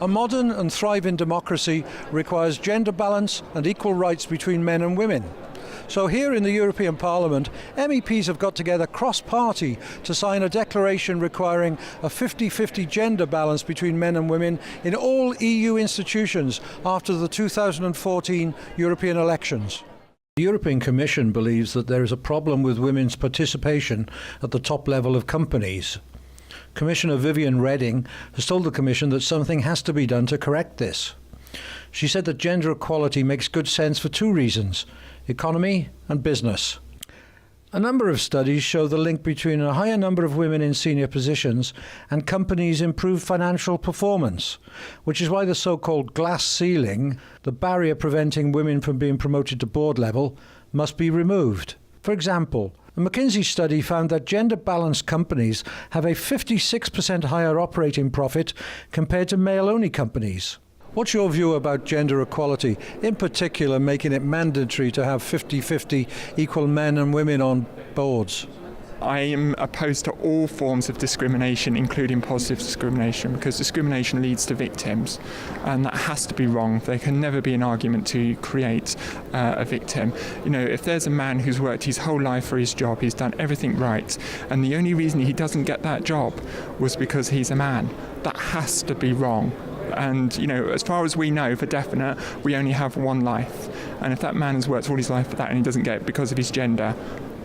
A modern and thriving democracy requires gender balance and equal rights between men and women. So here in the European Parliament, MEPs have got together cross-party to sign a declaration requiring a 50-50 gender balance between men and women in all EU institutions after the 2014 European elections. The European Commission believes that there is a problem with women's participation at the top level of companies. Commissioner Viviane Reding has told the Commission that something has to be done to correct this. She said that gender equality makes good sense for two reasons: economy and business. A number of studies show the link between a higher number of women in senior positions and companies' improved financial performance, which is why the so-called glass ceiling, the barrier preventing women from being promoted to board level, must be removed. For example, a McKinsey study found that gender-balanced companies have a 56% higher operating profit compared to male-only companies. What's your view about gender equality, in particular making it mandatory to have 50-50 equal men and women on boards? I am opposed to all forms of discrimination, including positive discrimination, because discrimination leads to victims, and that has to be wrong. There can never be an argument to create a victim. You know, if there's a man who's worked his whole life for his job, he's done everything right, and the only reason he doesn't get that job was because he's a man, that has to be wrong. And, you know, as far as we know for definite, we only have one life. And if that man has worked all his life for that and he doesn't get it because of his gender,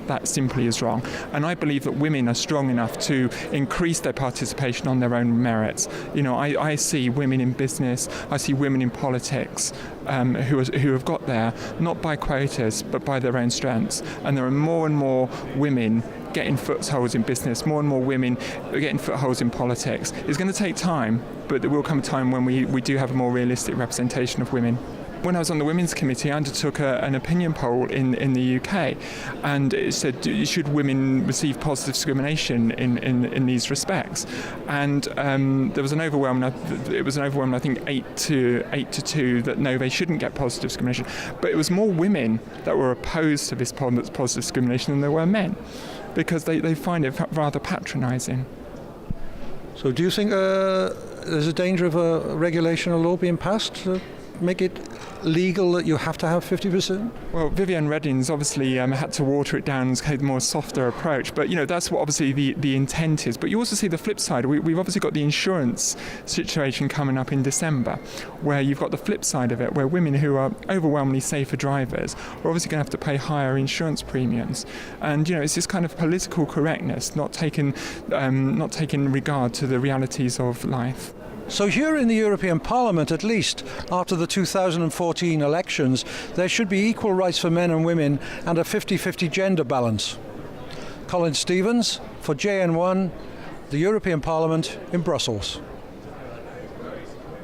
that simply is wrong. And I believe that women are strong enough to increase their participation on their own merits. You know, I see women in business, I see women in politics who have got there, not by quotas, but by their own strengths. And there are more and more women getting footholds in business, more and more women getting footholds in politics. It's going to take time, but there will come a time when we do have a more realistic representation of women. When I was on the Women's Committee, I undertook an opinion poll in the UK, and it said, should women receive positive discrimination in these respects? And there was an overwhelming, I think 8 to 2, that no, they shouldn't get positive discrimination. But it was more women that were opposed to this positive discrimination than there were men, because they find it rather patronising. So do you think there's a danger of a regulation or law being passed to make it legal that you have to have 50%? Well, Viviane Reding's obviously had to water it down and take a more softer approach, but you know, that's what obviously the intent is. But you also see the flip side. We've obviously got the insurance situation coming up in December, where you've got the flip side of it, where women who are overwhelmingly safer drivers are obviously going to have to pay higher insurance premiums. And you know, it's this kind of political correctness, not taking regard to the realities of life. So here in the European Parliament, at least, after the 2014 elections, there should be equal rights for men and women and a 50-50 gender balance. Colin Stevens for JN1, the European Parliament in Brussels.